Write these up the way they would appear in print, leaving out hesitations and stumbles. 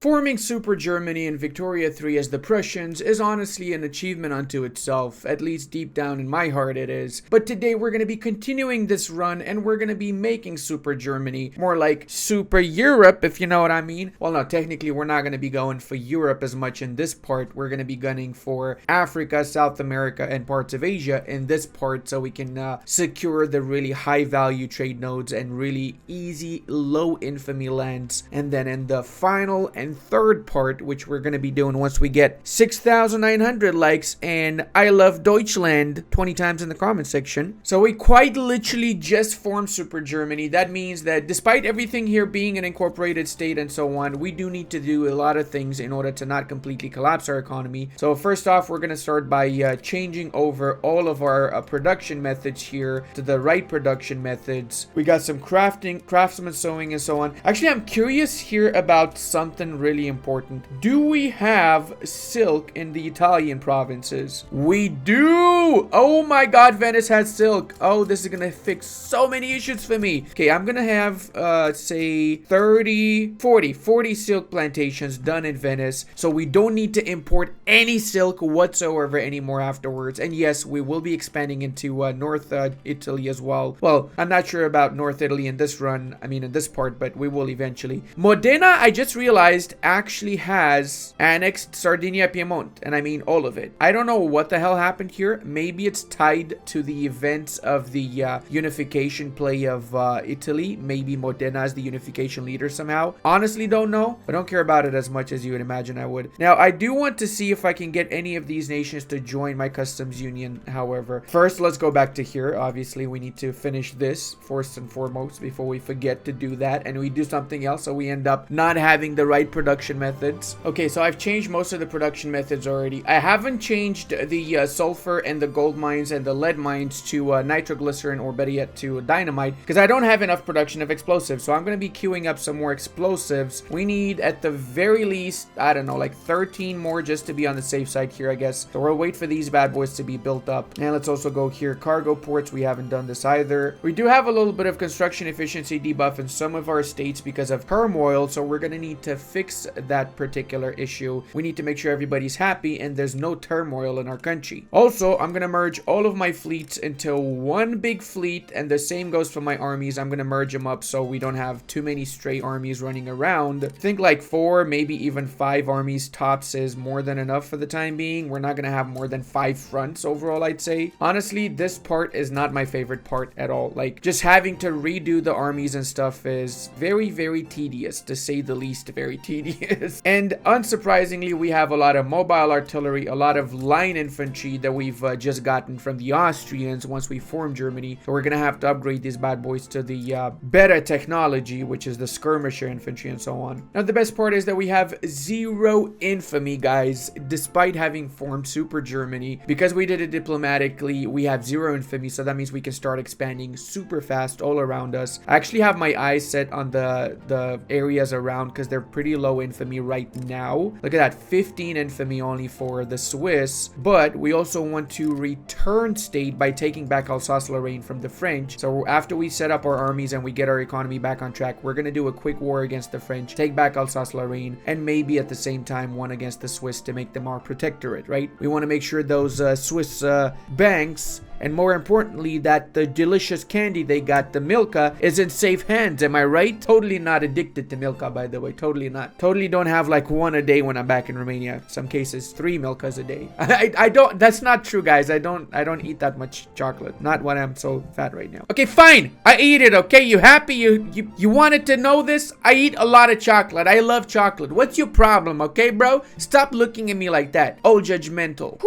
Forming Super Germany in Victoria 3 as the Prussians is honestly an achievement unto itself, at least deep down in my heart it is. But today we're going to be continuing this run and we're going to be making Super Germany, more like Super Europe if you know what I mean. Well no, technically we're not going to be going for Europe as much in this part. We're going to be gunning for Africa, South America and parts of Asia in this part so we can secure the really high value trade nodes and really easy low infamy lands. And then in the final and third part, which we're going to be doing once we get 6,900 likes and I love Deutschland 20 times in the comment section. So we quite literally just formed Super Germany. That means that despite everything here being an incorporated state and so on, we do need to do a lot of things in order to not completely collapse our economy. So first off, we're going to start by changing over all of our production methods here to the right production methods. We got some craftsman sewing and so on. Actually, I'm curious here about something really important. Do we have silk in the Italian provinces? We do! Oh my god, Venice has silk. Oh, this is gonna fix so many issues for me. Okay, I'm gonna have, say, 40 silk plantations done in Venice, so we don't need to import any silk whatsoever anymore afterwards. And yes, we will be expanding into North Italy as well. Well, I'm not sure about North Italy in this run, I mean in this part, but we will eventually. Modena, I just realized, actually has annexed Sardinia Piedmont, and I mean all of it. I don't know what the hell happened here. Maybe it's tied to the events of the unification play of Italy. Maybe Modena is the unification leader somehow. Honestly don't know. I don't care about it as much as you would imagine I would. Now I do want to see if I can get any of these nations to join my customs union. However, first let's go back to here. Obviously we need to finish this first and foremost before we forget to do that and we do something else so we end up not having the right production methods. Okay, so I've changed most of the production methods already. I haven't changed the sulfur and the gold mines and the lead mines to nitroglycerin or better yet to dynamite because I don't have enough production of explosives. So I'm going to be queuing up some more explosives. We need at the very least, I don't know, like 13 more just to be on the safe side here, I guess. So we'll wait for these bad boys to be built up. And let's also go here, cargo ports. We haven't done this either. We do have a little bit of construction efficiency debuff in some of our states because of turmoil. So we're going to need to fix that particular issue. We need to make sure everybody's happy and there's no turmoil in our country. Also, I'm going to merge all of my fleets into one big fleet, and the same goes for my armies. I'm going to merge them up so we don't have too many stray armies running around. I think like 4, maybe even 5 armies tops is more than enough for the time being. We're not going to have more than 5 fronts overall, I'd say. Honestly, this part is not my favorite part at all. Like, just having to redo the armies and stuff is very, very tedious, to say the least. Very tedious. And unsurprisingly, we have a lot of mobile artillery, a lot of line infantry that we've just gotten from the Austrians once we formed Germany. So we're gonna have to upgrade these bad boys to the better technology, which is the skirmisher infantry and so on. Now the best part is that we have 0 infamy, guys. Despite having formed Super Germany, because we did it diplomatically, we have 0 infamy, so that means we can start expanding super fast all around us. I actually have my eyes set on the areas around because they're pretty low infamy right now. Look at that, 15 infamy only for the Swiss, but we also want to return state by taking back Alsace-Lorraine from the French. So after we set up our armies and we get our economy back on track, we're going to do a quick war against the French, take back Alsace-Lorraine, and maybe at the same time one against the Swiss to make them our protectorate, right? We want to make sure those Swiss banks, and more importantly, that the delicious candy they got, the Milka, is in safe hands. Am I right? Totally not addicted to Milka, by the way. Totally not. Totally don't have like 1 a day when I'm back in Romania. Some cases 3 Milkas a day. I don't. That's not true, guys. I don't eat that much chocolate. Not when I'm so fat right now. Okay, fine. I eat it. Okay, you happy? You wanted to know this? I eat a lot of chocolate. I love chocolate. What's your problem? Okay, bro? Stop looking at me like that. Oh, judgmental.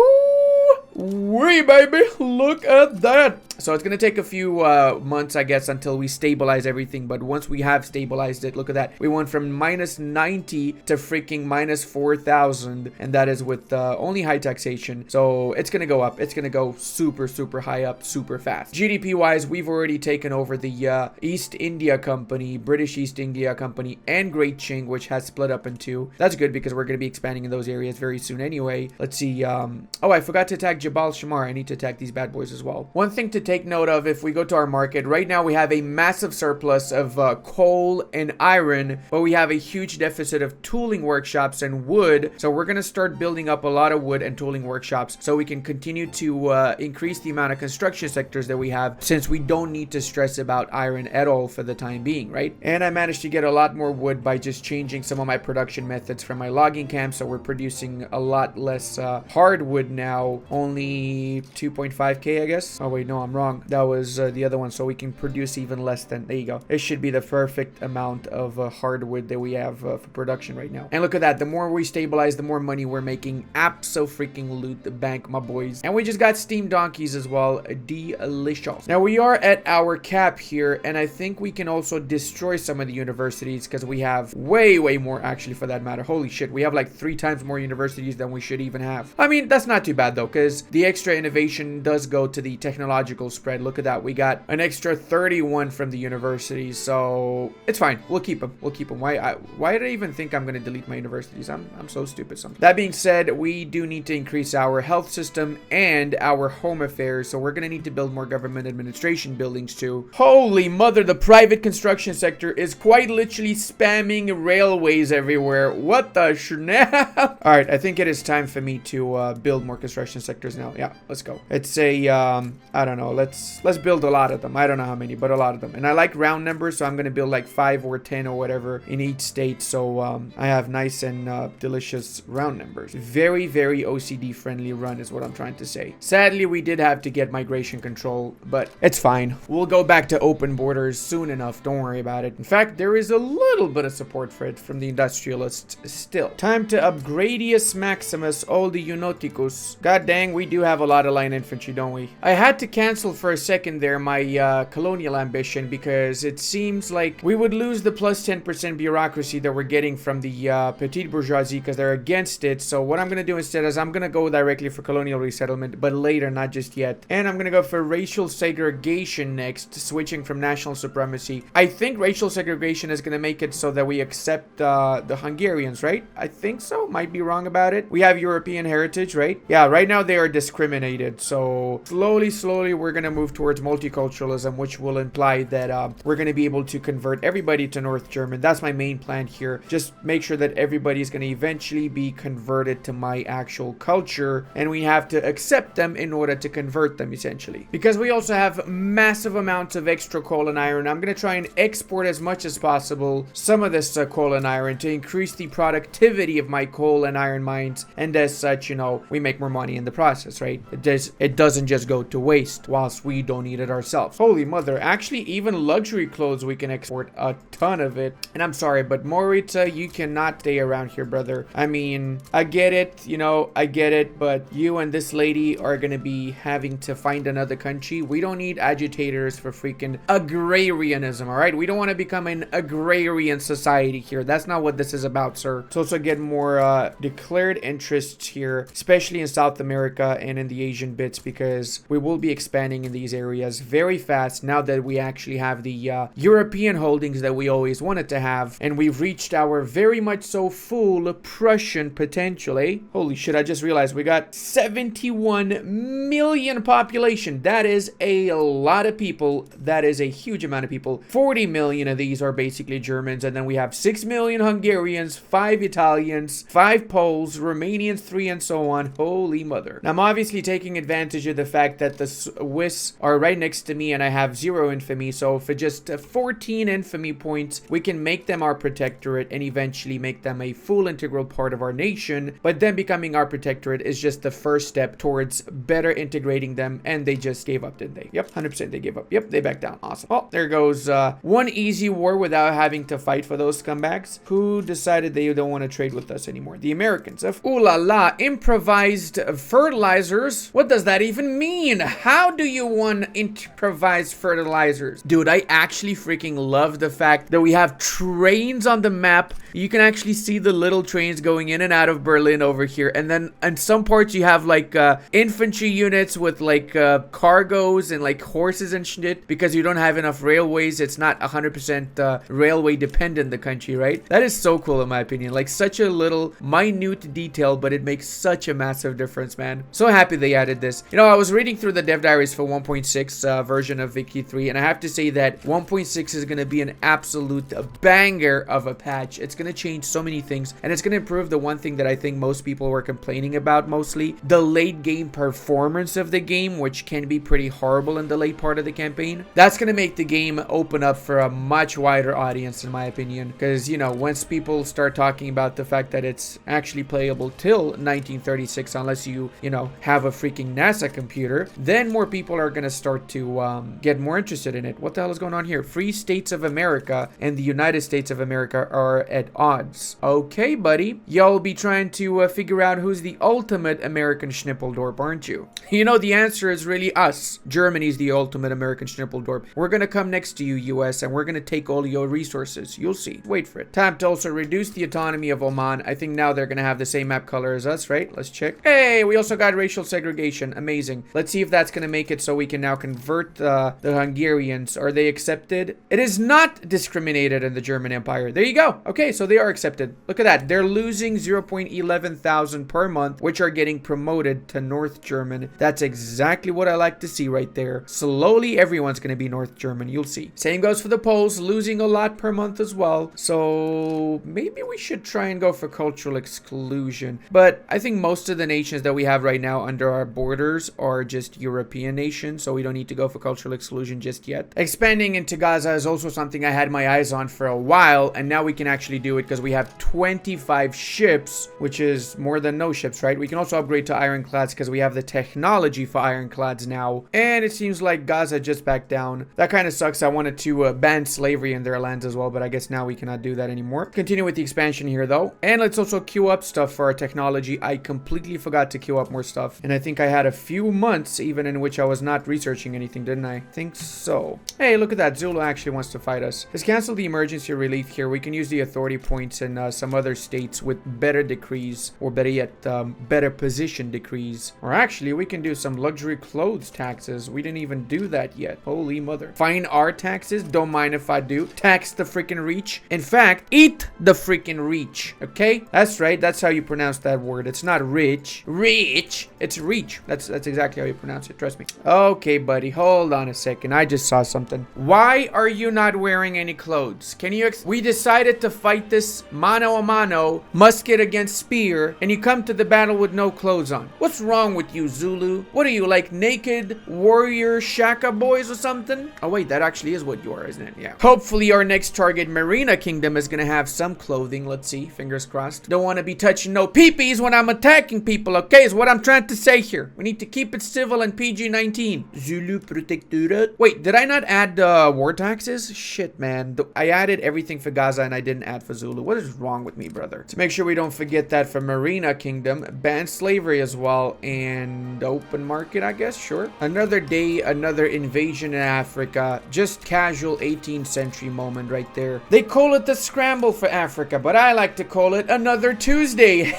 Wee, baby, look at that. So it's gonna take a few months, I guess, until we stabilize everything. But once we have stabilized it, look at that. We went from -90 to freaking -4,000, and that is with only high taxation. So it's gonna go up. It's gonna go super, super high up, super fast. GDP wise, we've already taken over the East India Company, British East India Company, and Great Qing, which has split up in 2. That's good because we're gonna be expanding in those areas very soon anyway. Let's see. Oh, I forgot to attack Japan. Jabal Shamar. I need to attack these bad boys as well. One thing to take note of, if we go to our market, right now we have a massive surplus of coal and iron, but we have a huge deficit of tooling workshops and wood. So we're going to start building up a lot of wood and tooling workshops so we can continue to increase the amount of construction sectors that we have, since we don't need to stress about iron at all for the time being, right? And I managed to get a lot more wood by just changing some of my production methods from my logging camp, so we're producing a lot less hardwood now, only 2.5k I guess. Oh wait, no, I'm wrong. That was the other one, so we can produce even less than, there you go. It should be the perfect amount of hardwood that we have for production right now. And look at that, the more we stabilize, the more money we're making. Abso-freaking-loot the bank, my boys. And we just got steam donkeys as well. Delicious. Now we are at our cap here, and I think we can also destroy some of the universities because we have way more, actually, for that matter. Holy shit, we have like 3 times more universities than we should even have. I mean, that's not too bad though, because the extra innovation does go to the technological spread. Look at that, we got an extra 31 from the universities, so it's fine. We'll keep them. We'll keep them. Why did I even think I'm going to delete my universities? I'm so stupid sometimes. That being said, we do need to increase our health system and our home affairs, so we're going to need to build more government administration buildings too. Holy mother, the private construction sector is quite literally spamming railways everywhere. What the snap? All right, I think it is time for me to build more construction sectors now. Yeah, let's go. It's a I don't know, let's build a lot of them. I don't know how many, but a lot of them. And I like round numbers, so I'm gonna build like 5 or 10 or whatever in each state, so I have nice and delicious round numbers. Very OCD friendly run is what I'm trying to say. Sadly, we did have to get migration control, but it's fine. We'll go back to open borders soon enough. Don't worry about it. In fact, there is a little bit of support for it from the industrialists still. Time to upgradius maximus all the Unoticus. God dang, we do have a lot of line infantry, don't we? I had to cancel for a second there my colonial ambition because it seems like we would lose the plus 10% bureaucracy that we're getting from the petite bourgeoisie because they're against it. So what I'm going to do instead is I'm going to go directly for colonial resettlement, but later, not just yet. And I'm going to go for racial segregation next, switching from national supremacy. I think racial segregation is going to make it so that we accept the Hungarians, right? I think so. Might be wrong about it. We have European heritage, right? Yeah, right now they are discriminated. So slowly, we're going to move towards multiculturalism, which will imply that we're going to be able to convert everybody to North German. That's my main plan here. Just make sure that everybody's going to eventually be converted to my actual culture, and we have to accept them in order to convert them, essentially. Because we also have massive amounts of extra coal and iron, I'm going to try and export as much as possible some of this coal and iron to increase the productivity of my coal and iron mines, and as such, you know, we make more money in the process, right? It doesn't just go to waste whilst we don't need it ourselves. Holy mother, actually even luxury clothes we can export a ton of it. And I'm sorry, but Moritz, you cannot stay around here, brother. I mean, I get it, you know, I get it, but you and this lady are gonna be having to find another country. We don't need agitators for freaking agrarianism, all right? We don't want to become an agrarian society here. That's not what this is about, sir. Let's also get more declared interests here, especially in South America and in the Asian bits, because we will be expanding in these areas very fast now that we actually have the European holdings that we always wanted to have, and we've reached our very much so full Prussian potential, eh? Holy shit, I just realized we got 71 million population. That is a lot of people. That is a huge amount of people. 40 million of these are basically Germans, and then we have 6 million Hungarians, 5 Italians, 5 Poles, Romanians, 3, and so on. Holy mother. Now, I'm obviously taking advantage of the fact that the Swiss are right next to me and I have 0 infamy, so for just 14 infamy points, we can make them our protectorate and eventually make them a full integral part of our nation. But then becoming our protectorate is just the first step towards better integrating them, and they just gave up, didn't they? Yep, 100% they gave up. Yep, they backed down. Awesome. Oh, there goes one easy war without having to fight for those scumbags who decided they don't want to trade with us anymore. The Americans. Ooh la la, improvised fertilizers. What does that even mean? How do you want improvised fertilizers? Dude, I actually freaking love the fact that we have trains on the map. You can actually see the little trains going in and out of Berlin over here, and then in some parts you have like infantry units with like cargoes and like horses and shit, because you don't have enough railways. It's not 100% railway dependent, the country, right? That is so cool in my opinion. Like such a little minute detail, but it makes such a massive difference, man. So happy they added this. You know, I was reading through the dev diaries for 1.6 version of Wiki 3, and I have to say that 1.6 is going to be an absolute banger of a patch. It's going to change so many things, and it's going to improve the one thing that I think most people were complaining about mostly, the late game performance of the game, which can be pretty horrible in the late part of the campaign. That's going to make the game open up for a much wider audience, in my opinion, because, you know, once people start talking about the fact that it's actually playable till 1936, unless you know, have a freaking NASA computer, then more people are going to start to get more interested in it. What the hell is going on here? Free States of America and the United States of America are at odds. Okay, buddy. Y'all will be trying to figure out who's the ultimate American Schnippeldorp, aren't you? You know, the answer is really us. Germany's the ultimate American Schnippeldorp. We're going to come next to you, US, and we're going to take all your resources. You'll see. Wait for it. Time to also reduce the autonomy of Oman. I think now they're going to have the same map color as us, right? Let's check. Hey, we also got racial segregation. Amazing. Let's see if that's going to make it so we can now convert the Hungarians. Are they accepted? It is not discriminated in the German Empire. There you go. Okay, so they are accepted. Look at that. They're losing 0.11 thousand per month, which are getting promoted to North German. That's exactly what I like to see right there. Slowly, everyone's going to be North German. You'll see. Same goes for the Poles, losing a lot per month as well. So maybe we should try and go for cultural exclusion. But I think most of the nations that we have right now under our borders are just European nations, so we don't need to go for cultural exclusion just yet. Expanding into Gaza is also something I had my eyes on for a while, and now we can actually do it because we have 25 ships, which is more than no ships, right? We can also upgrade to ironclads because we have the technology for ironclads now, and it seems like Gaza just backed down. That kind of sucks. I wanted to ban slavery in their lands as well, but I guess now we cannot do that anymore. Continue with the expansion here though, and let's also queue up stuff for our technology. I completely forgot to queue up more stuff, and I think I had a few months even in which I was not researching anything, didn't I? Think so. Hey, look at that. Zulu actually wants to fight us. Let's cancel the emergency relief here. We can use the authority points in some other states with better decrees, or better yet, better position decrees. Or actually, we can do some luxury clothes taxes. We didn't even do that yet. Holy mother. Fine art taxes. Don't mind if I do. Tax the freaking reach. In fact, eat the freaking reach. Okay? That's right. That's how you pronounce that word. It's not rich. Rich. It's reach. That's exactly how you pronounce it. Trust me. Okay, buddy. Hold on a second. I just saw something. Why are you not wearing any clothes? Can you we decided to fight this mano a mano, musket against spear, and you come to the battle with no clothes on. What's wrong with you, Zulu? What are you, like naked warrior Shaka boys or something? Oh wait, that actually is what you are, isn't it? Yeah. Hopefully our next target, Marina Kingdom, is gonna have some clothing. Let's see. Fingers crossed. Don't want to be touching no peepees when I'm attacking people, okay? Is what I'm trying to say here. We need to keep it civil and PG-19. Zulu Protectorate. Wait, did I not add war taxes? Shit, man. I added everything for Gaza and I didn't add for Zulu. What is wrong with me, brother? To make sure we don't forget that for Marina Kingdom, ban slavery as well, and open market, I guess. Sure. Another day, another invasion in Africa. Just casual 18th century moment right there. They call it the scramble for Africa, but I like to call it another Tuesday.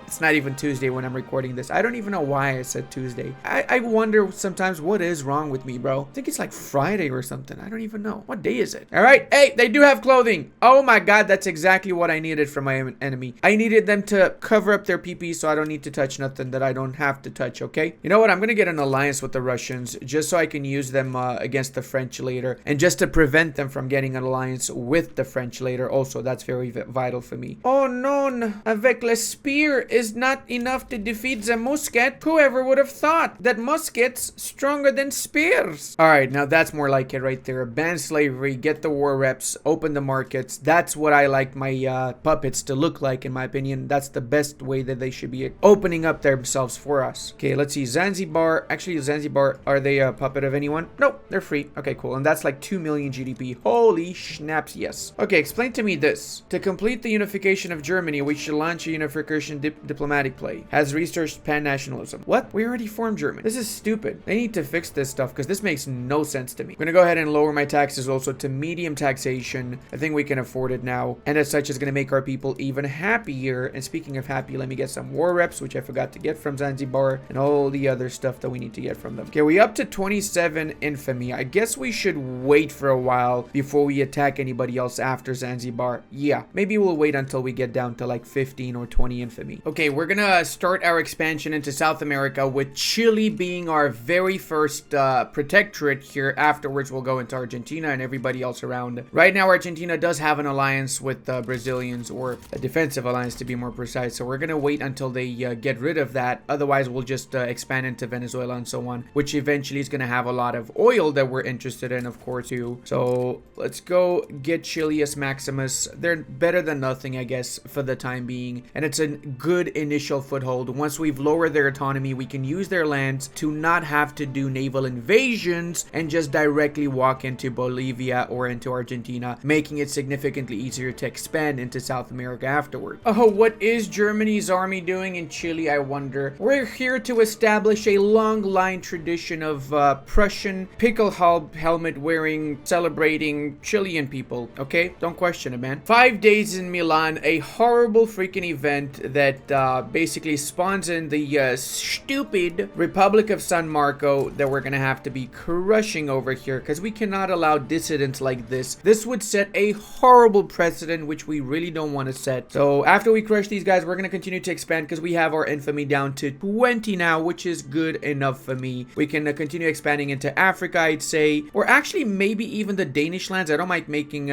It's not even Tuesday when I'm recording this. I don't even know why I said Tuesday. I wonder sometimes what is wrong with me, bro. I think it's like Friday or something. I don't even know. What day is it? All right. Hey, they do have clothing. Oh my God, that's exactly what I needed from my enemy. I needed them to cover up their PP so I don't need to touch nothing that I don't have to touch, okay? You know what? I'm going to get an alliance with the Russians just so I can use them against the French later, and just to prevent them from getting an alliance with the French later. Also, that's very vital for me. Oh no, avec le spear is not enough to defeat the musket. Whoever would have thought that muskets stronger than spears? All right, now that's more like it right there. Ban slavery, get the war reps, open the markets. That's what I like my puppets to look like, in my opinion. That's the best way that they should be opening up themselves for us. Okay, let's see. Zanzibar. Actually, Zanzibar, are they a puppet of anyone? Nope, they're free. Okay, cool. And that's like 2 million GDP. Holy schnaps, yes. Okay, explain to me this. To complete the unification of Germany, we should launch a unification diplomatic play. Has researched pan-nationalism. What? We already formed Germany. This is stupid. They need to fix this stuff because this makes no sense to me. I'm gonna go ahead and lower my taxes also to medium taxation. I think we can afford it now. And as such, it's gonna make our people even happier. And speaking of happy, let me get some war reps, which I forgot to get from Zanzibar, and all the other stuff that we need to get from them. Okay, we up to 27 infamy. I guess we should wait for a while before we attack anybody else after Zanzibar. Yeah, maybe we'll wait until we get down to like 15 or 20 infamy. Okay. Okay, we're gonna start our expansion into South America with Chile being our very first protectorate here. Afterwards, we'll go into Argentina and everybody else around. Right now, Argentina does have an alliance with the Brazilians, or a defensive alliance to be more precise. So we're gonna wait until they get rid of that. Otherwise, we'll just expand into Venezuela and so on, which eventually is gonna have a lot of oil that we're interested in, of course, too. So let's go get Chileus Maximus. They're better than nothing, I guess, for the time being. And it's a good initial foothold. Once we've lowered their autonomy, we can use their lands to not have to do naval invasions and just directly walk into Bolivia or into Argentina, making it significantly easier to expand into South America afterward. Oh, what is Germany's army doing in Chile, I wonder? We're here to establish a long line tradition of Prussian pickle helmet wearing, celebrating Chilean people, okay? Don't question it, man. 5 days in Milan, a horrible freaking event that basically spawns in the stupid Republic of San Marco that we're gonna have to be crushing over here, because we cannot allow dissidents like this. This would set a horrible precedent, which we really don't want to set. So after we crush these guys, we're gonna continue to expand, because we have our infamy down to 20 now, which is good enough for me. We can continue expanding into Africa, I'd say, or actually maybe even the Danish lands. I don't mind making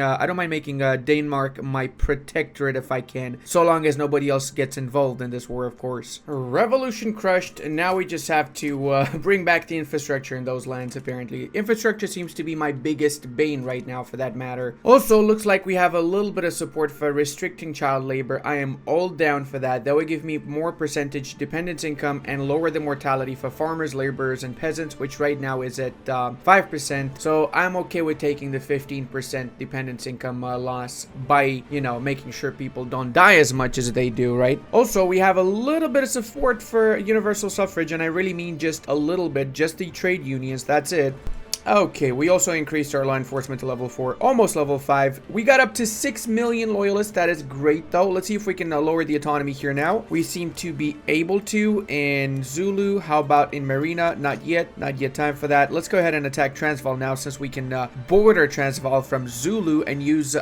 Denmark my protectorate if I can, so long as nobody else gets involved in this war, of course. Revolution crushed, and now we just have to bring back the infrastructure in those lands. Apparently infrastructure seems to be my biggest bane right now, for that matter. Also, looks like we have a little bit of support for restricting child labor. I am all down for that. That would give me more percentage dependence income and lower the mortality for farmers, laborers, and peasants, which right now is at 5%. So I'm okay with taking the 15% dependence income loss by, you know, making sure people don't die as much as they do, right? Also, we have a little bit of support for universal suffrage, and I really mean just a little bit, just the trade unions, that's it. Okay, we also increased our law enforcement to level 4, almost level 5. We got up to 6 million loyalists. That is great, though. Let's see if we can lower the autonomy here now. We seem to be able to. In Zulu, how about in Marina? Not yet. Not yet time for that. Let's go ahead and attack Transvaal now, since we can border Transvaal from Zulu and use,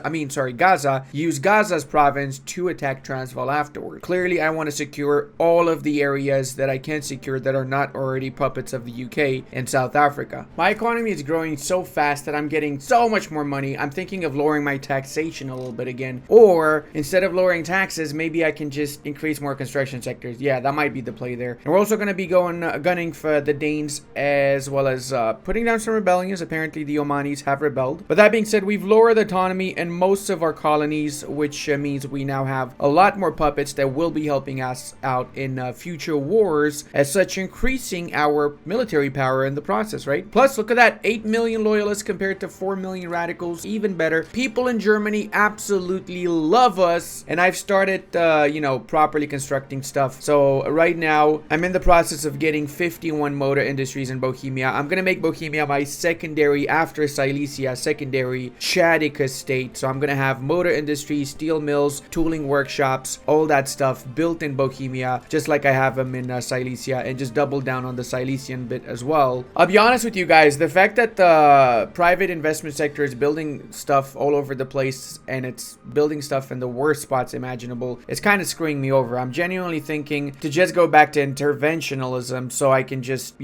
Gaza. Use Gaza's province to attack Transvaal afterward. Clearly, I want to secure all of the areas that I can secure that are not already puppets of the UK and South Africa. My economy is growing so fast that I'm getting so much more money. I'm thinking of lowering my taxation a little bit again. Or instead of lowering taxes, maybe I can just increase more construction sectors. Yeah, that might be the play there. And we're also going to be gunning for the Danes, as well as putting down some rebellions. Apparently the Omanis have rebelled. But that being said, we've lowered autonomy in most of our colonies, which means we now have a lot more puppets that will be helping us out in future wars, as such increasing our military power in the process, right? Plus, look at that. 8 million loyalists compared to 4 million radicals. Even better. People in Germany absolutely love us, and I've started, properly constructing stuff. So right now, I'm in the process of getting 51 motor industries in Bohemia. I'm gonna make Bohemia my secondary, after Silesia, secondary Chadica state. So I'm gonna have motor industries, steel mills, tooling workshops, all that stuff built in Bohemia, just like I have them in Silesia, and just double down on the Silesian bit as well. I'll be honest with you guys, the fact that the private investment sector is building stuff all over the place, and it's building stuff in the worst spots imaginable, it's kind of screwing me over. I'm genuinely thinking to just go back to interventionalism, so I can just,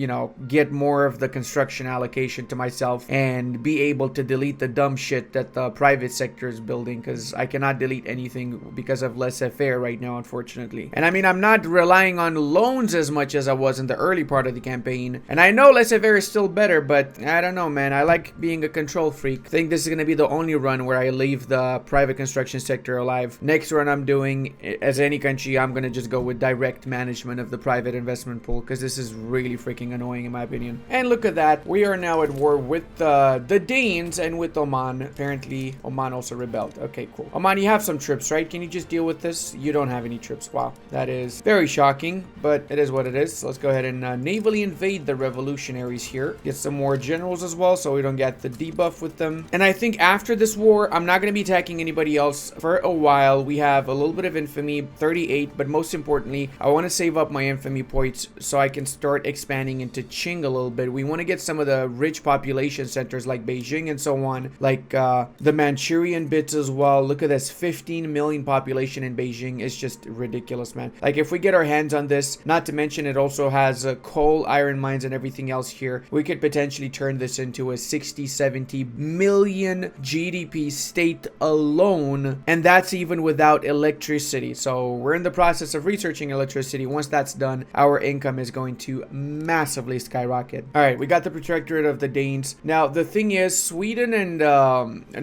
get more of the construction allocation to myself and be able to delete the dumb shit that the private sector is building, because I cannot delete anything because of laissez-faire right now, unfortunately. And I mean, I'm not relying on loans as much as I was in the early part of the campaign, and I know laissez-faire is still better, but I don't know, man. I like being a control freak. I think this is going to be the only run where I leave the private construction sector alive. Next run I'm doing, as any country, I'm going to just go with direct management of the private investment pool, because this is really freaking annoying in my opinion. And look at that. We are now at war with the Danes and with Oman. Apparently, Oman also rebelled. Okay, cool. Oman, you have some troops, right? Can you just deal with this? You don't have any troops. Wow. That is very shocking, but it is what it is. So let's go ahead and navally invade the revolutionaries here. Get some more generals generals as well, so we don't get the debuff with them. And I think after this war, I'm not going to be attacking anybody else for a while. We have a little bit of infamy, 38, but most importantly, I want to save up my infamy points so I can start expanding into Qing a little bit. We want to get some of the rich population centers like Beijing and so on, like the Manchurian bits as well. Look at this, 15 million population in Beijing. It's just ridiculous, man. Like, if we get our hands on this, not to mention it also has coal, iron mines, and everything else here, we could potentially turn this into a 60-70 million GDP state alone, and that's even without electricity. So we're in the process of researching electricity. Once that's done, our income is going to massively skyrocket. All right, we got the protectorate of the Danes. Now, the thing is, Sweden and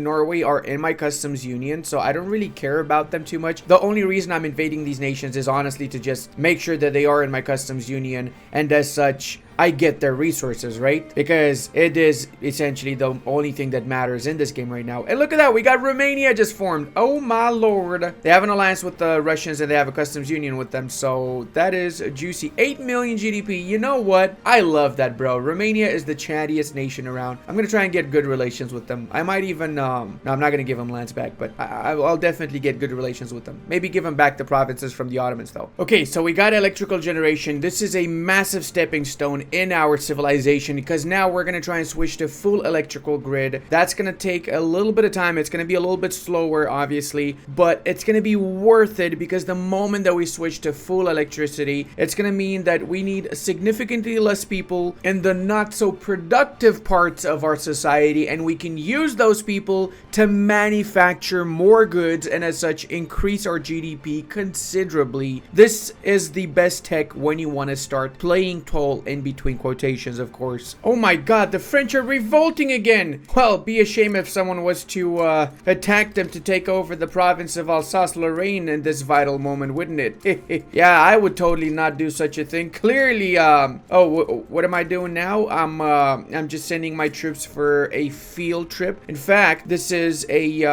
Norway are in my customs union, so I don't really care about them too much. The only reason I'm invading these nations is honestly to just make sure that they are in my customs union, and as such, I get their resources, right? Because it is essentially the only thing that matters in this game right now. And look at that, we got Romania just formed. Oh my lord. They have an alliance with the Russians and they have a customs union with them, so that is juicy. 8 million GDP. You know what? I love that, bro. Romania is the chattiest nation around. I'm gonna try and get good relations with them. I might even, no, I'm not gonna give them lands back, but I'll definitely get good relations with them. Maybe give them back the provinces from the Ottomans, though. Okay, so we got electrical generation. This is a massive stepping stone in our civilization, because now we're gonna try and switch to full electrical grid. That's gonna take a little bit of time. It's gonna be a little bit slower, obviously, but it's gonna be worth it, because the moment that we switch to full electricity, it's gonna mean that we need significantly less people in the not so productive parts of our society, and we can use those people to manufacture more goods, and as such increase our GDP considerably. This is the best tech when you want to start playing tall in between quotations, of course. Oh my god, the French are revolting again. Well, be a shame if someone was to attack them to take over the province of Alsace-Lorraine in this vital moment, wouldn't it? Yeah, I would totally not do such a thing. Clearly, oh, what am I doing now? I'm just sending my troops for a field trip. In fact, this is a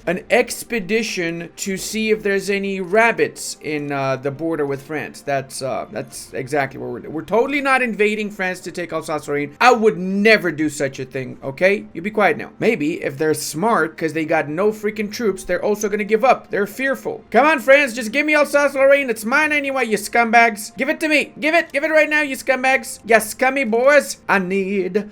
an expedition to see if there's any rabbits in the border with France. That's exactly what we're doing. We're totally not invading France to take Alsace-Lorraine. I would never do such a thing, okay? You be quiet now. Maybe if they're smart, because they got no freaking troops, they're also gonna give up. They're fearful. Come on, France, just give me Alsace-Lorraine. It's mine anyway, you scumbags. Give it to me. Give it right now, you scumbags. You scummy boys. I need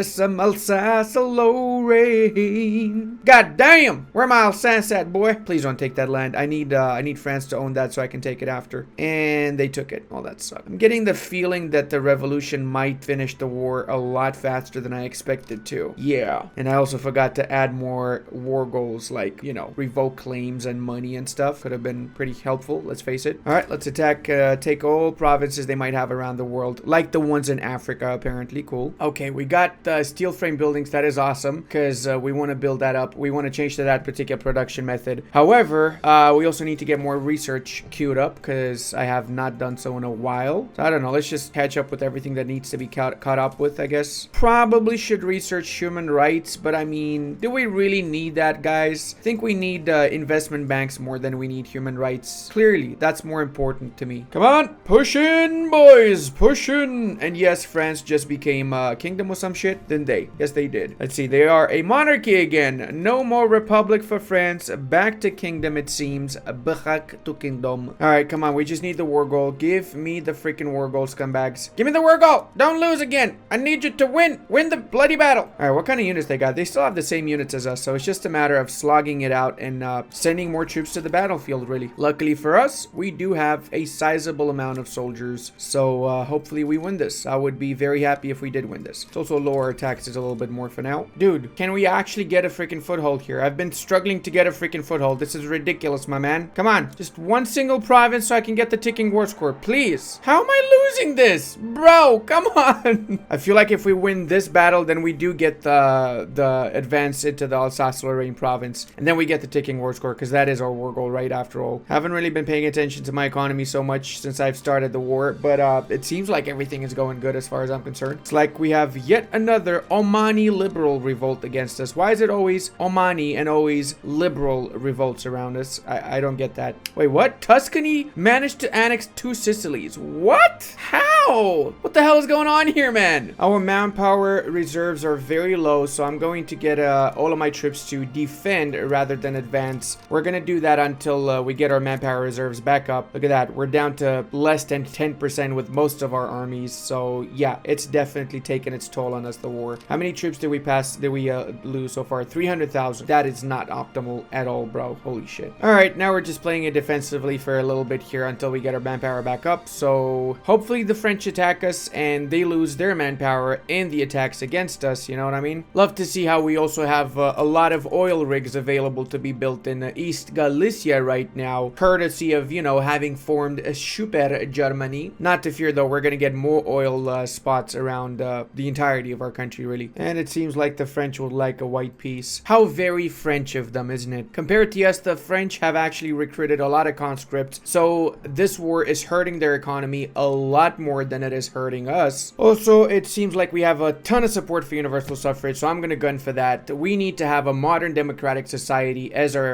some Alsace-Lorraine. God damn, where am I Alsace at, boy? Please don't take that land. I need France to own that so I can take it after. And they took it. Oh, that sucks. I'm getting the feeling that the revolution might finish the war a lot faster than I expected to. Yeah. And I also forgot to add more war goals, like, you know, revoke claims and money and stuff. Could have been pretty helpful, let's face it. All right, let's attack, take all provinces they might have around the world, like the ones in Africa, apparently. Cool. Okay, we got steel frame buildings. That is awesome, because we want to build that up. We want to change to that particular production method. However, we also need to get more research queued up, because I have not done so in a while. So I don't know, let's just catch up with everything that needs to be caught up with, I guess. Probably should research human rights, but I mean, do we really need that, guys? I think we need investment banks more than we need human rights. Clearly, that's more important to me. Come on, push in, boys, push in. And yes, France just became a kingdom or some shit, didn't they? Yes, they did. Let's see, they are a monarchy again. No more republic for France. Back to kingdom, it seems. Back to kingdom. Alright, come on. We just need the war goal. Give me the freaking war goal, scumbags. Give me the war goal. Don't lose again. I need you to win. Win the bloody battle. Alright, what kind of units they got? They still have the same units as us, so it's just a matter of slogging it out and sending more troops to the battlefield, really. Luckily for us, we do have a sizable amount of soldiers, so hopefully we win this. I would be very happy if we did win this. It's also lower our taxes a little bit more for now. Dude, can we actually get a freaking foothold here? I've been struggling to get a freaking foothold. This is ridiculous, my man. Come on, just one single province so I can get the ticking war score, please. How am I losing this? Bro, come on. I feel like if we win this battle, then we do get the advance into the Alsace-Lorraine province, and then we get the ticking war score, because that is our war goal, right, after all. Haven't really been paying attention to my economy so much since I've started the war, but it seems like everything is going good as far as I'm concerned. It's like we have yet another Omani liberal revolt against us. Why is it always Omani and always liberal revolts around us? I don't get that. Wait, what? Tuscany managed to annex 2 Sicilies. What? How? No! What the hell is going on here, man? Our manpower reserves are very low, so I'm going to get all of my troops to defend rather than advance. We're gonna do that until we get our manpower reserves back up. Look at that. We're down to less than 10% with most of our armies. So yeah, it's definitely taken its toll on us, the war. How many troops did we lose so far? 300,000. That is not optimal at all, bro. Holy shit. All right, now we're just playing it defensively for a little bit here until we get our manpower back up. So hopefully the French attack us and they lose their manpower in the attacks against us. You know what I mean? Love to see how we also have a lot of oil rigs available to be built in East Galicia right now, courtesy of, you know, having formed a Super Germany. Not to fear though, we're gonna get more oil spots around the entirety of our country, really. And it seems like the French would like a white peace. How very French of them, isn't it? Compared to us, the French have actually recruited a lot of conscripts, so this war is hurting their economy a lot more than it is hurting us. Also, it seems like we have a ton of support for universal suffrage, so I'm gonna gun for that. We need to have a modern democratic society as our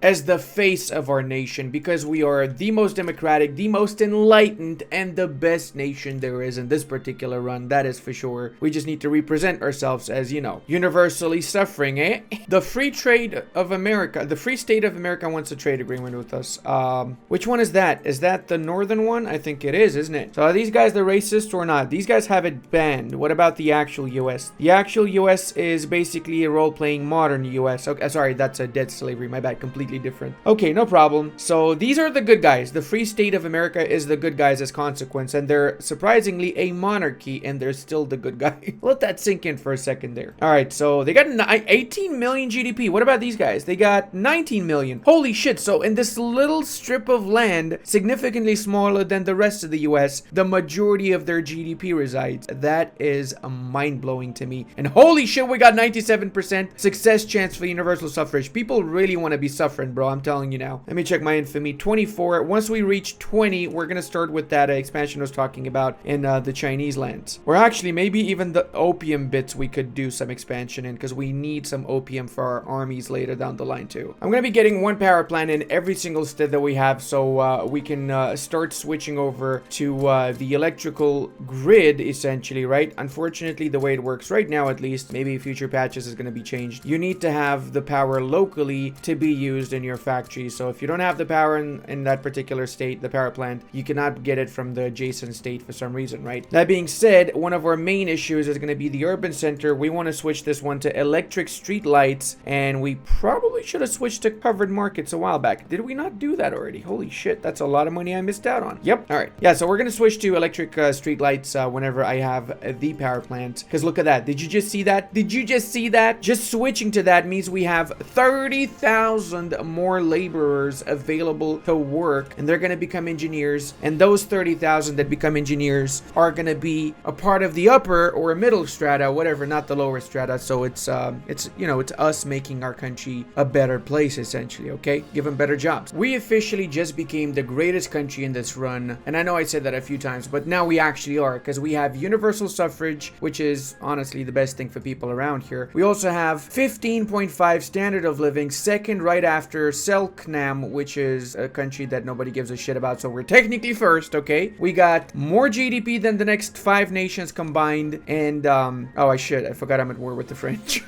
as the face of our nation, because we are the most democratic, the most enlightened, and the best nation there is in this particular run. That is for sure. We just need to represent ourselves as, you know, universally suffering, eh? The free trade of America, the free state of America wants a trade agreement with us. Which one is that? Is that the northern one? I think it is, isn't it? So are these guys the racist or not? These guys have it banned. What about the actual US? The actual US is basically a role-playing modern US. Okay, sorry, that's a dead slavery. My bad, completely different. Okay, no problem. So these are the good guys. The free state of America is the good guys as consequence, and they're surprisingly a monarchy, and they're still the good guy. Let that sink in for a second there. All right, so they got 18 million GDP. What about these guys? They got 19 million. Holy shit. So in this little strip of land, significantly smaller than the rest of the US, the majority of their GDP resides. That is mind-blowing to me. And holy shit, we got 97% success chance for universal suffrage. People really want to be suffering, bro. I'm telling you now. Let me check my infamy. 24. Once we reach 20, we're gonna start with that expansion I was talking about in the Chinese lands. Or actually, maybe even the opium bits we could do some expansion in, because we need some opium for our armies later down the line too. I'm gonna be getting one power plant in every single state that we have, so we can start switching over to the electrical grid, essentially, right? Unfortunately, the way it works right now, at least, maybe future patches is gonna be changed. You need to have the power locally to be used in your factory. So if you don't have the power in that particular state, the power plant, you cannot get it from the adjacent state for some reason, right? That being said, one of our main issues is going to be the urban center. We want to switch this one to electric street lights, and we probably should have switched to covered markets a while back. Did we not do that already? Holy shit, that's a lot of money I missed out on. Yep. All right. Yeah, so we're going to switch to electric street lights whenever I have the power plant, because look at that. Did you just see that? Did you just see that? Just switching to that means we have 30,000 more laborers available to work, and they're going to become engineers, and those 30,000 that become engineers are going to be a part of the upper or middle strata, whatever, not the lower strata. So it's you know, it's us making our country a better place, essentially. Okay, give them better jobs. We officially just became the greatest country in this run, and I know I said that a few times, but now we actually are, because we have universal suffrage, which is honestly the best thing for people around here. We also have 15.5 standard of living, second right after Selknam, which is a country that nobody gives a shit about, so we're technically first. Okay, we got more GDP than the next 5 nations combined, and oh, I forgot I'm at war with the French.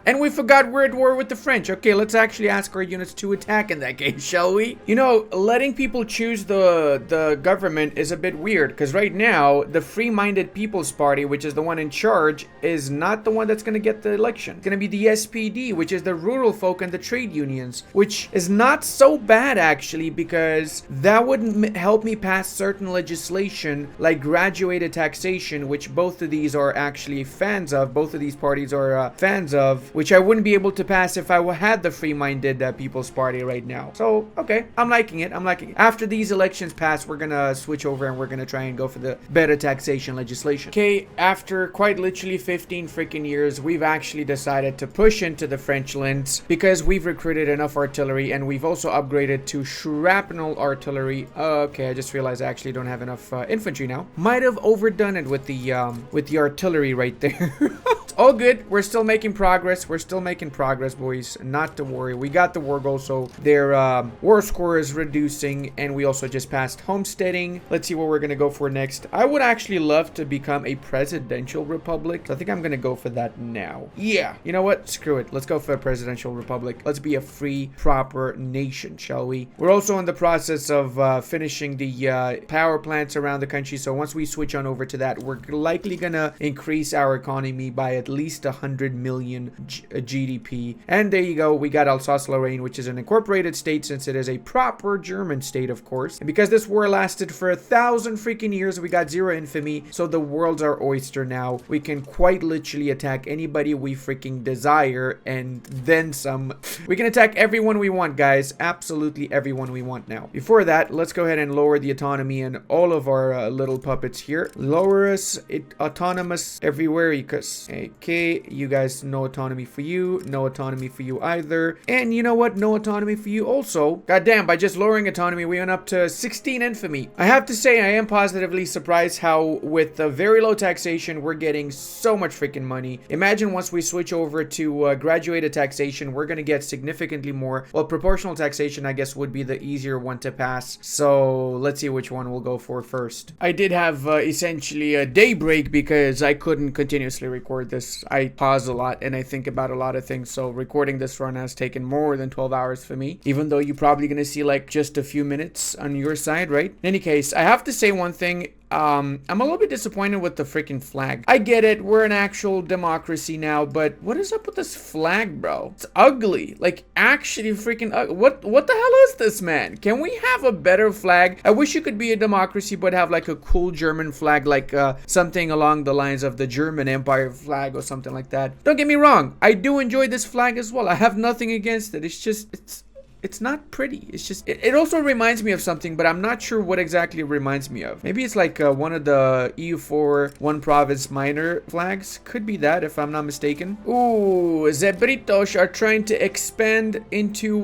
And we forgot we're at war with the French. Okay, let's actually ask our units to attack in that case, shall we? You know, letting people choose the government is a bit weird, because right now, the Free-Minded People's Party, which is the one in charge, is not the one that's going to get the election. It's going to be the SPD, which is the rural folk and the trade unions, which is not so bad, actually, because that would help me pass certain legislation, like graduated taxation, which both of these are actually fans of. Both of these parties are fans of, which I wouldn't be able to pass if I had the Free-Minded People's Party right now. So, okay, I'm liking it. I'm liking it. After these elections pass, we're gonna switch over and we're gonna try and go for the better taxation legislation. Okay, after quite literally 15 freaking years, we've actually decided to push into the French lands because we've recruited enough artillery, and we've also upgraded to shrapnel artillery. Okay, I just realized I actually don't have enough infantry now. Might have overdone it with the artillery right there. all good. We're still making progress. We're still making progress, boys. Not to worry. We got the war goal, so their war score is reducing, and we also just passed homesteading. Let's see what we're gonna go for next. I would actually love to become a presidential republic. So I think I'm gonna go for that now. Yeah, you know what? Screw it. Let's go for a presidential republic. Let's be a free, proper nation, shall we? We're also in the process of finishing the power plants around the country. So once we switch on over to that, we're likely gonna increase our economy by at least 100 million GDP. And there you go. We got Alsace-Lorraine, which is an incorporated state since it is a proper German state, of course. And because this war lasted for 1,000 freaking years, we got zero infamy. So the world's our oyster now. We can quite literally attack anybody we freaking desire and then some. We can attack everyone we want, guys. Absolutely everyone we want now. Before that, let's go ahead and lower the autonomy in all of our little puppets here. Lower us autonomous everywhere because okay, you guys, no autonomy for you, no autonomy for you either, and you know what, no autonomy for you also. Goddamn, by just lowering autonomy we went up to 16 infamy. I have to say I am positively surprised how with the very low taxation we're getting so much freaking money. Imagine once we switch over to graduated taxation, we're gonna get significantly more. Well, proportional taxation I guess would be the easier one to pass, so let's see which one we'll go for first. I did have essentially a day break because I couldn't continuously record this. I pause a lot and I think about a lot of things, so recording this run has taken more than 12 hours for me, even though you're probably gonna see like just a few minutes on your side, right? In any case, I have to say one thing. I'm a little bit disappointed with the freaking flag. I get it, we're an actual democracy now, but what is up with this flag, bro? It's ugly. Like, actually freaking ugly. What the hell is this, man? Can we have a better flag? I wish you could be a democracy, but have like a cool German flag, like something along the lines of the German Empire flag or something like that. Don't get me wrong, I do enjoy this flag as well. I have nothing against it. It's just, it's not pretty. It's just, it also reminds me of something, but I'm not sure what exactly it reminds me of. Maybe it's like one of the EU4 one province minor flags. Could be that if I'm not mistaken. Ooh, the British are trying to expand into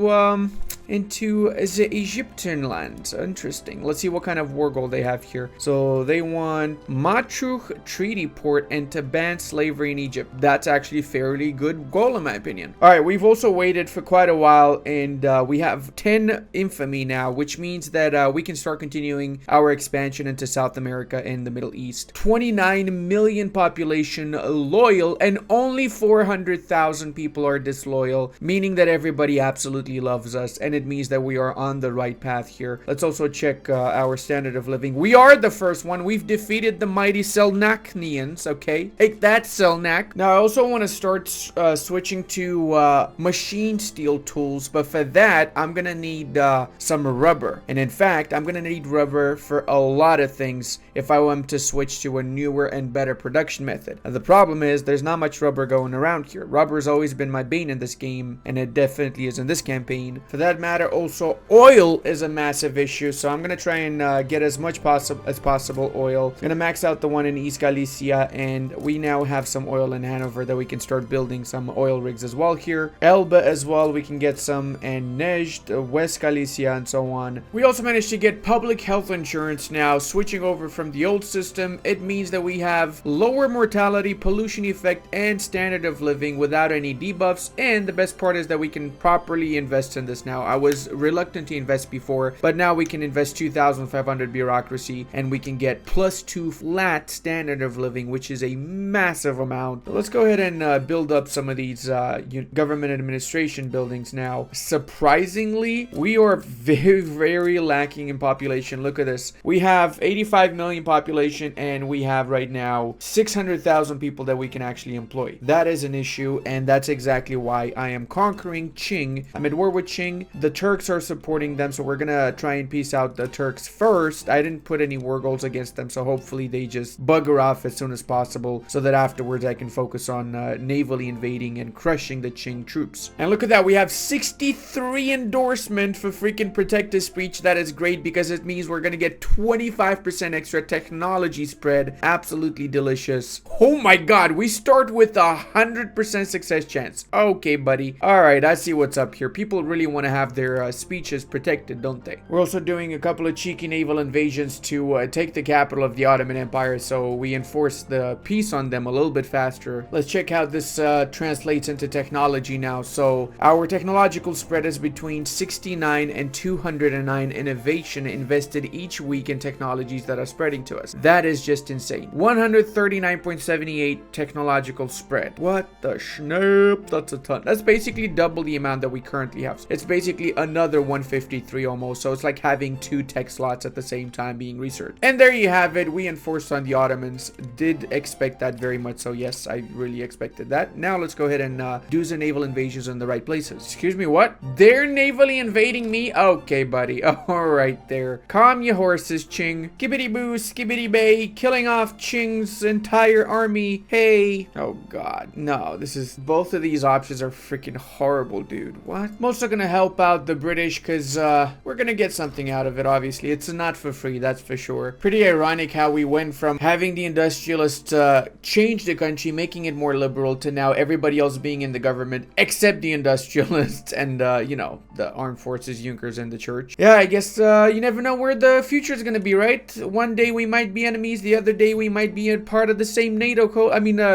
the Egyptian lands. Interesting. Let's see what kind of war goal they have here. So they want Matruch Treaty Port and to ban slavery in Egypt. That's actually fairly good goal in my opinion. All right, we've also waited for quite a while and we have 10 infamy now, which means that we can start continuing our expansion into South America and the Middle East. 29 million population loyal and only 400,000 people are disloyal, meaning that everybody absolutely loves us, and it means that we are on the right path here. Let's also check our standard of living. We are the first one. We've defeated the mighty Selnaknians, okay? Take that, Selnak. Now, I also want to start switching to machine steel tools, but for that, I'm gonna need some rubber. And in fact, I'm gonna need rubber for a lot of things if I want to switch to a newer and better production method. And the problem is, there's not much rubber going around here. Rubber's always been my bane in this game, and it definitely is in this campaign. For that matter, also oil is a massive issue, so I'm gonna try and get as much as possible oil. I'm gonna max out the one in East Galicia, and we now have some oil in Hanover that we can start building some oil rigs as well here. Elbe as well, we can get some, and Nejd, West Galicia, and so on. We also managed to get public health insurance now. Switching over from the old system, it means that we have lower mortality, pollution effect, and standard of living without any debuffs, and the best part is that we can properly invest in this now. I was reluctant to invest before, but now we can invest 2,500 bureaucracy, and we can get +2 flat standard of living, which is a massive amount. Let's go ahead and build up some of these government administration buildings now. Surprisingly, we are very lacking in population. Look at this. We have 85 million population, and we have right now 600,000 people that we can actually employ. That is an issue, and that's exactly why I am conquering Qing. I'm at war with Qing. The Turks are supporting them, so we're gonna try and peace out the Turks first. I didn't put any war goals against them, so hopefully they just bugger off as soon as possible so that afterwards I can focus on navally invading and crushing the Qing troops. And look at that, we have 63 endorsement for freaking protective speech. That is great because it means we're gonna get 25% extra technology spread. Absolutely delicious. Oh my god, we start with 100% success chance. Okay, buddy. All right, I see what's up here. People really want to have have their speeches protected, don't they? We're also doing a couple of cheeky naval invasions to take the capital of the Ottoman Empire, so we enforce the peace on them a little bit faster. Let's check how this translates into technology now. So our technological spread is between 69 and 209 innovation invested each week in technologies that are spreading to us. That is just insane. 139.78 technological spread. What the schnoop? That's a ton. That's basically double the amount that we currently have. It's basically another 153 almost. So it's like having 2 tech slots at the same time being researched. And there you have it. We enforced on the Ottomans. Did expect that very much. So yes, I really expected that. Now let's go ahead and do the naval invasions in the right places. Excuse me, what? They're navally invading me? Okay, buddy. All right there. Calm your horses, Ching. Skibbity boo, skibbity bay. Killing off Ching's entire army. Hey. Oh god. No, this is... both of these options are freaking horrible, dude. What? I'm also gonna help out the British because we're gonna get something out of it, obviously. It's not for free, that's for sure. Pretty ironic how we went from having the industrialists change the country, making it more liberal, to now everybody else being in the government except the industrialists and, you know, the armed forces, Junkers, and the church. Yeah, I guess you never know where the future is gonna be, right? One day we might be enemies, the other day we might be a part of the same NATO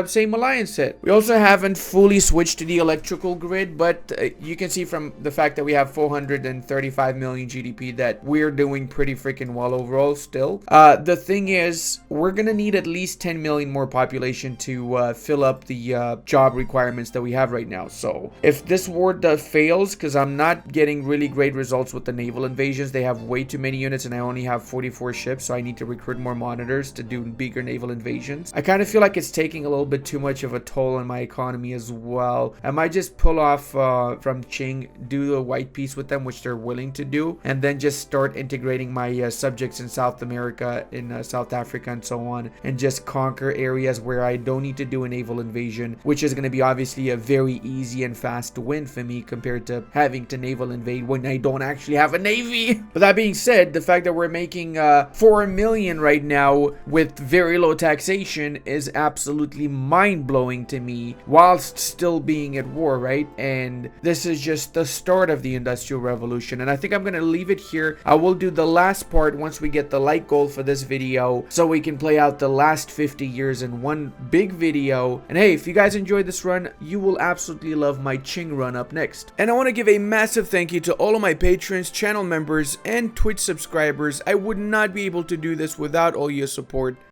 same alliance set. We also haven't fully switched to the electrical grid, but you can see from the fact that we have 435 million GDP that we're doing pretty freaking well overall still. The thing is, we're gonna need at least 10 million more population to fill up the job requirements that we have right now. So if this war fails, because I'm not getting really great results with the naval invasions, they have way too many units and I only have 44 ships, so I need to recruit more monitors to do bigger naval invasions. I kind of feel like it's taking a little bit too much of a toll on my economy as well. I might just pull off from Qing, do a white peace with them, which they're willing to do, and then just start integrating my subjects in South America, in South Africa, and so on, and just conquer areas where I don't need to do a naval invasion, which is going to be obviously a very easy and fast win for me compared to having to naval invade when I don't actually have a navy. But that being said, the fact that we're making 4 million right now with very low taxation is absolutely mind-blowing to me, whilst still being at war, right? And this is just the start of the Industrial Revolution, and I think I'm going to leave it here. I will do the last part once we get the like goal for this video, so we can play out the last 50 years in one big video. And hey, if you guys enjoyed this run, you will absolutely love my Qing run up next. And I want to give a massive thank you to all of my patrons, channel members, and Twitch subscribers. I would not be able to do this without all your support.